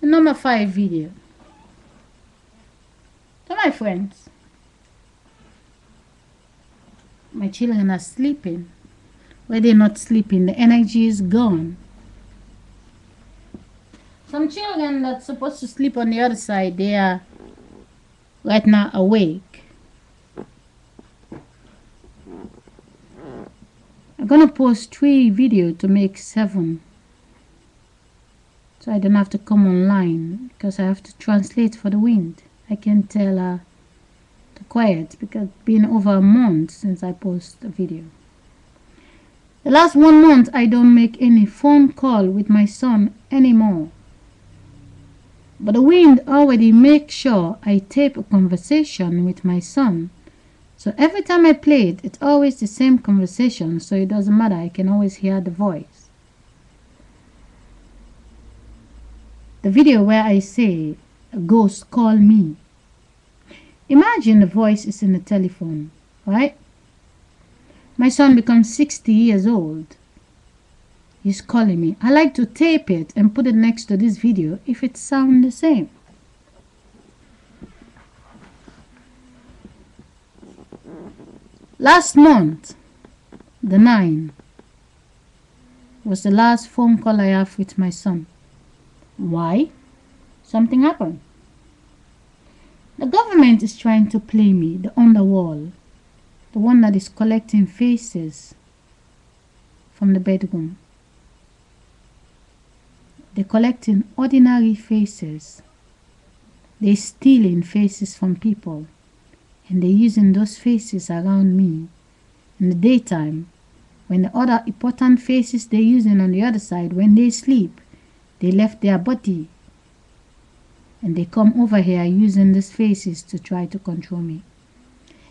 Number 5 video. So my friends, my children are sleeping. Where they're not sleeping, the energy is gone. Some children that's supposed to sleep on the other side, they are right now awake. I'm gonna post 3 videos to make 7, so I don't have to come online because I have to translate for the wind. I can tell to quiet because it's been over a month since I post a video. The last 1 month I don't make any phone call with my son anymore. But the wind already makes sure I tape a conversation with my son. So every time I play it, it's always the same conversation, so it doesn't matter, I can always hear the voice. The video where I say, a ghost call me. Imagine the voice is in the telephone, right? My son becomes 60 years old. He's calling me. I like to tape it and put it next to this video if it sounds the same. Last month, the 9th, was the last phone call I have with my son. Why? Something happened. The government is trying to play me, the underworld, the one that is collecting faces from the bedroom. They're collecting ordinary faces. They're stealing faces from people. And they're using those faces around me in the daytime. When the other important faces they're using on the other side, when they sleep, they left their body. And they come over here using these faces to try to control me.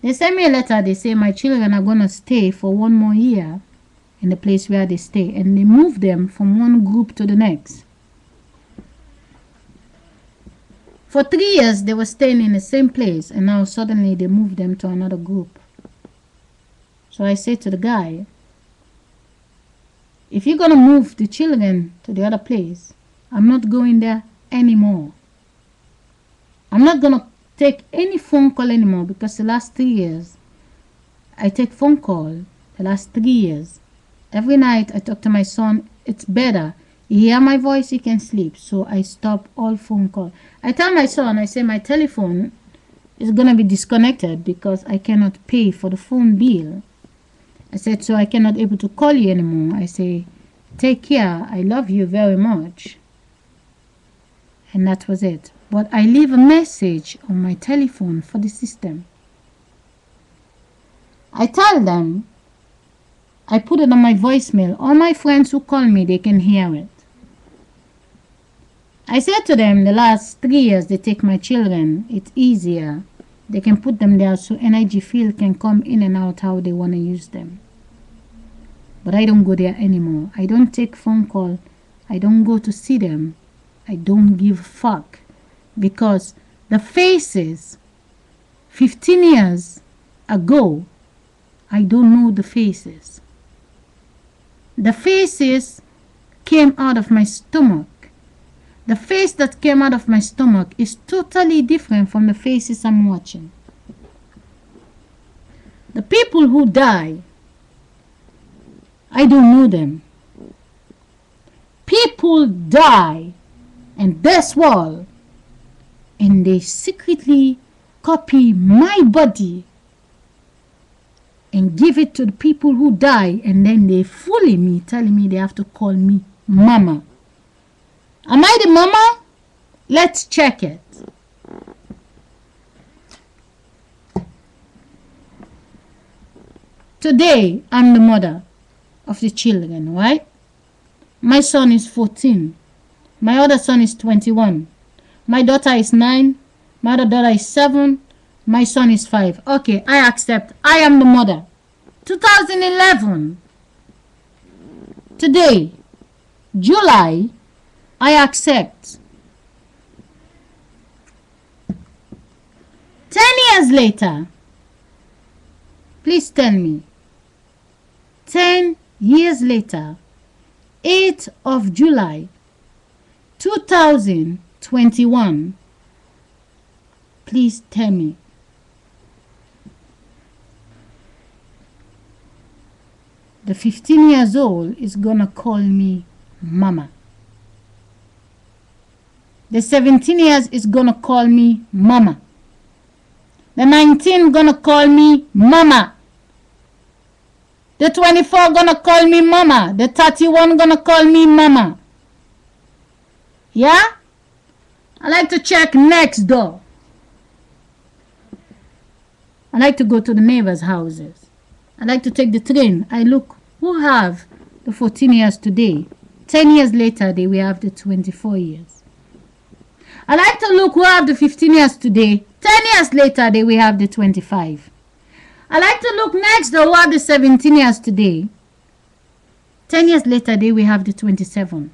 They send me a letter, they say my children are going to stay for 1 more year in the place where they stay. And they move them from one group to the next. For 3 years, they were staying in the same place, and now suddenly they moved them to another group. So I say to the guy, if you're going to move the children to the other place, I'm not going there anymore. I'm not going to take any phone call anymore because the last 3 years, I take phone call the last 3 years. Every night I talk to my son, it's better. You hear my voice, you can sleep. So I stop all phone call. I tell my son, I say my telephone is going to be disconnected because I cannot pay for the phone bill. I said, so I cannot able to call you anymore. I say, take care. I love you very much. And that was it. But I leave a message on my telephone for the system. I tell them, I put it on my voicemail. All my friends who call me, they can hear it. I said to them, the last 3 years they take my children, it's easier. They can put them there so energy field can come in and out how they want to use them. But I don't go there anymore. I don't take phone call. I don't go to see them. I don't give a fuck. Because the faces, 15 years ago, I don't know the faces. The faces came out of my stomach. The face that came out of my stomach is totally different from the faces I'm watching. The people who die, I don't know them. People die in this world and they secretly copy my body and give it to the people who die, and then they fully me, telling me they have to call me mama. Am I the mama? Let's check it. Today, I'm the mother of the children, right? My son is 14. My other son is 21. My daughter is 9. My other daughter is 7. My son is 5. Okay, I accept. I am the mother. 2011. Today, July, I accept. 10 years later, please tell me, 10 years later, 8th of July, 2000, 21. Please tell me. The 15 years old is gonna call me mama. The 17 years is gonna call me mama. The 19 gonna call me mama. The 24 gonna call me mama. The 31 gonna call me mama. Yeah? I like to check next door. I like to go to the neighbors' houses. I like to take the train. I look who have the 14 years today. 10 years later, they will have the 24 years. I like to look who have the 15 years today. 10 years later, they will have the 25. I like to look next door who have the 17 years today. 10 years later, they will have the 27.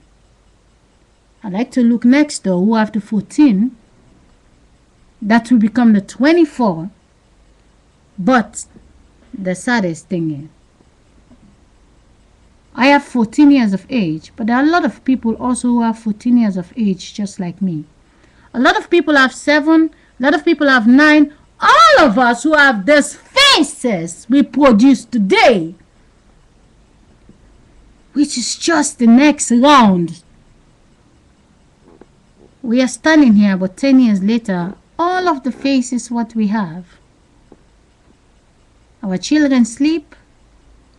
I like to look next door who have the 14. That will become the 24. But the saddest thing is, I have 14 years of age, but there are a lot of people also who have 14 years of age just like me. A lot of people have 7, a lot of people have 9. All of us who have these faces we produce today, which is just the next round. We are standing here, but 10 years later, all of the faces what we have. Our children sleep.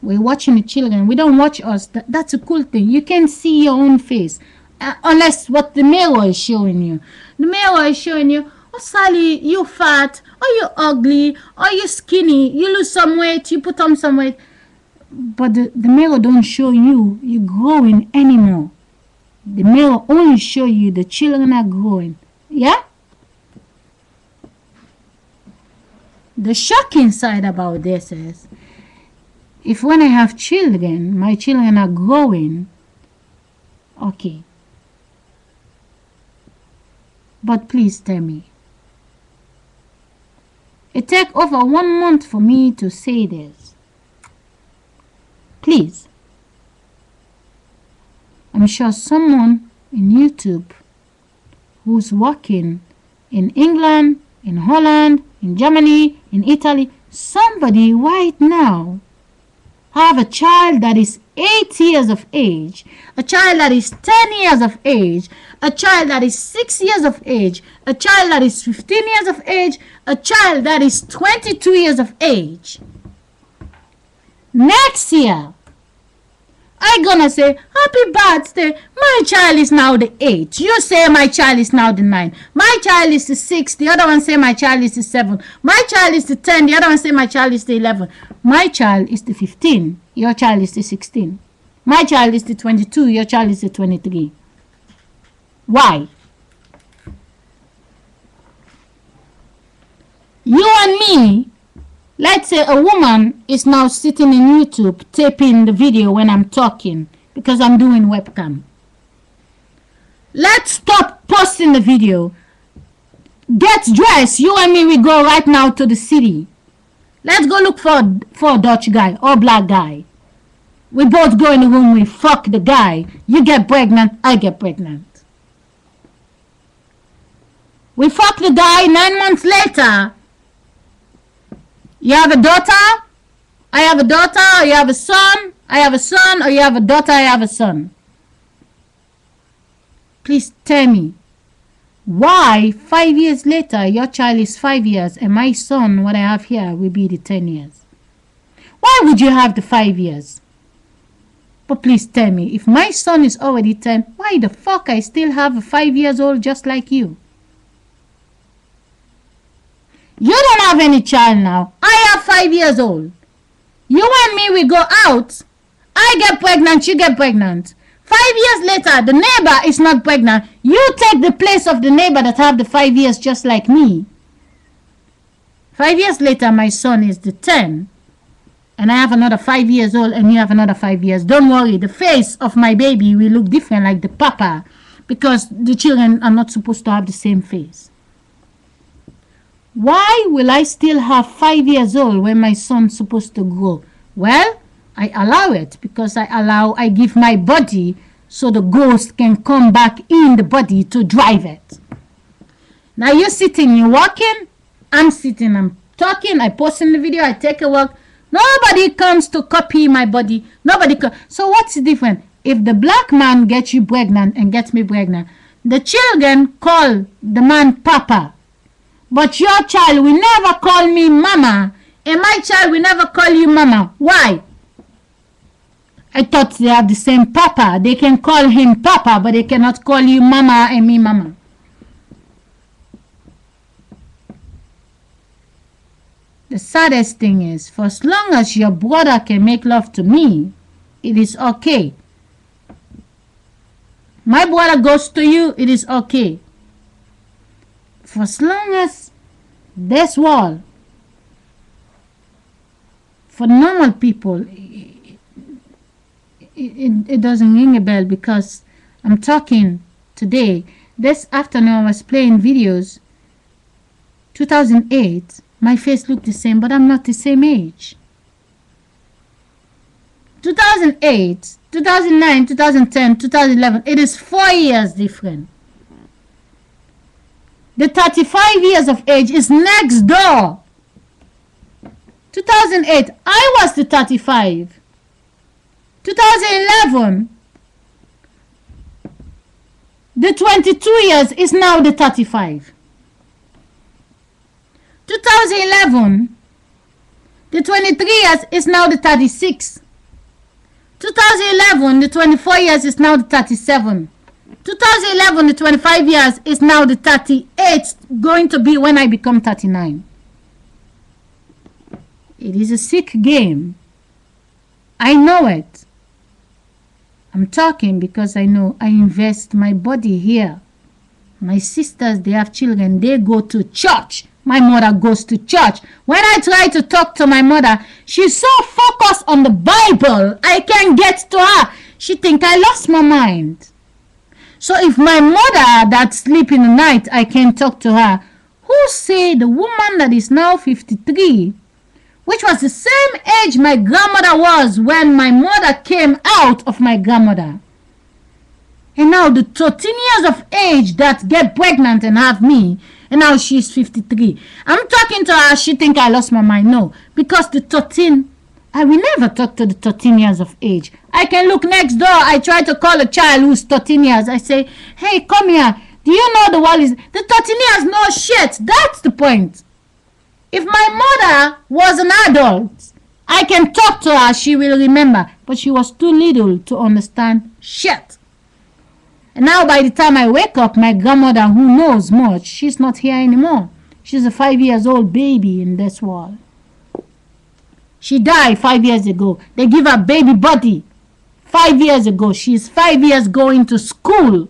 We're watching the children. We don't watch us. That's a cool thing. You can see your own face. Unless what the mirror is showing you. The mirror is showing you, oh Sally, you fat, or you ugly, or you skinny, you lose some weight, you put on some weight. But the mirror don't show you you're growing anymore. The mirror only show you the children are growing. Yeah? The shocking side about this is, if when I have children, my children are growing, okay. But please tell me. It takes over 1 month for me to say this. Please. I'm sure someone in YouTube who's working in England, in Holland, in Germany, in Italy, somebody right now have a child that is 8 years of age, a child that is 10 years of age, a child that is 6 years of age, a child that is 15 years of age, a child that is 22 years of age. Next year, I'm gonna say, happy birthday, my child is now the 8. You say my child is now the 9. My child is the 6. The other one say my child is the 7. My child is the 10. The other one say my child is the 11. My child is the 15. Your child is the 16. My child is the 22. Your child is the 23. Why? You and me, let's say a woman is now sitting in YouTube taping the video when I'm talking because I'm doing webcam. Let's stop posting the video. Get dressed. You and me, we go right now to the city. Let's go look for a Dutch guy or black guy. We both go in the room, we fuck the guy. You get pregnant, I get pregnant. We fuck the guy, 9 months later. You have a daughter, I have a daughter, or you have a son, I have a son, or you have a daughter, I have a son. Please tell me, why 5 years later your child is 5 years and my son, what I have here, will be the 10 years? Why would you have the 5 years? But please tell me, if my son is already 10, why the fuck I still have a 5 years old just like you? You don't have any child now. I have 5 years old. You and me, we go out. I get pregnant, you get pregnant. 5 years later, the neighbor is not pregnant. You take the place of the neighbor that have the 5 years just like me. 5 years later, my son is the 10. And I have another 5 years old and you have another 5 years. Don't worry, the face of my baby will look different like the papa. Because the children are not supposed to have the same face. Why will I still have 5 years old when my son's supposed to grow? Well, I allow it because I give my body so the ghost can come back in the body to drive it. Now you're sitting, you're walking, I'm sitting, I'm talking, I post in the video, I take a walk. Nobody comes to copy my body. Nobody comes. So what's the difference? If the black man gets you pregnant and gets me pregnant, the children call the man Papa. But your child will never call me Mama. And my child will never call you Mama. Why? I thought they have the same Papa. They can call him Papa, but they cannot call you Mama and me Mama. The saddest thing is, for as long as your brother can make love to me, it is okay. My brother goes to you, it is okay. For as long as this world, for normal people, it doesn't ring a bell, because I'm talking today. This afternoon I was playing videos. 2008, my face looked the same, but I'm not the same age. 2008, 2009, 2010, 2011, it is 4 years different. The 35 years of age is next door. 2008, I was the 35. 2011, the 22 years is now the 35. 2011, the 23 years is now the 36. 2011, the 24 years is now the 37. 2011, the 25 years is now the 38, going to be when I become 39. It is a sick game. I know it. I'm talking because I know I invest my body here. My sisters, they have children. They go to church. My mother goes to church. When I try to talk to my mother, she's so focused on the Bible, I can't get to her. She think I lost my mind. So if my mother that sleep in the night, I can talk to her. Who say the woman that is now 53, which was the same age my grandmother was when my mother came out of my grandmother, and now the 13 years of age that get pregnant and have me, and now she's 53. I'm talking to her, she think I lost my mind. No, because the 13, I will never talk to the 13 years of age. I can look next door. I try to call a child who's 13 years. I say, hey, come here. Do you know the world is... The 13 years, no shit. That's the point. If my mother was an adult, I can talk to her. She will remember. But she was too little to understand shit. And now by the time I wake up, my grandmother, who knows much, she's not here anymore. She's a 5-year-old baby in this world. She died 5 years ago. They give her baby body 5 years ago. She's 5 years going to school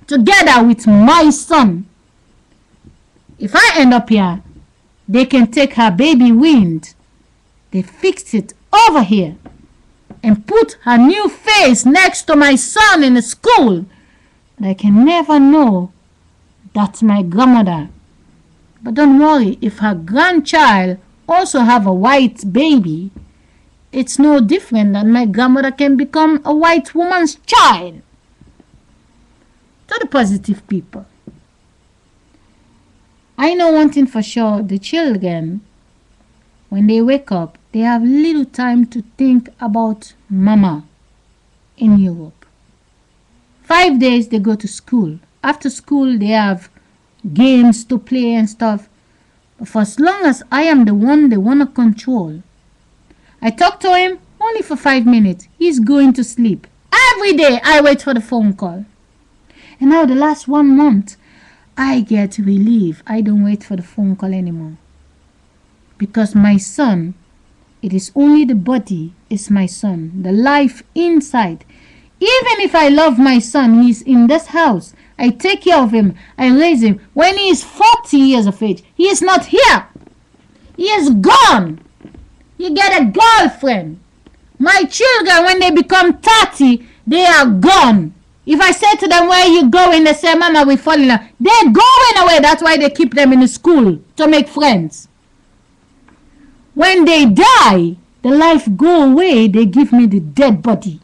together with my son. If I end up here, they can take her baby wind. They fixed it over here and put her new face next to my son in the school. And I can never know that's my grandmother. But don't worry, if her grandchild also have a white baby, it's no different than my grandmother can become a white woman's child. To the positive people, I know one thing for sure, the children, when they wake up, they have little time to think about mama in Europe. 5 days they go to school. After school they have games to play and stuff. But for as long as I am the one they want to control, I talk to him only for 5 minutes. He's going to sleep. Every day I wait for the phone call. And now the last 1 month, I get relief. I don't wait for the phone call anymore. Because my son, it is only the body is my son. The life inside. Even if I love my son, he's in this house. I take care of him. I raise him. When he is 40 years of age, he is not here. He is gone. You get a girlfriend. My children, when they become 30, they are gone. If I say to them, where you going? They say, Mama, we fall in love. They're going away. That's why they keep them in the school, to make friends. When they die, the life go away. They give me the dead body.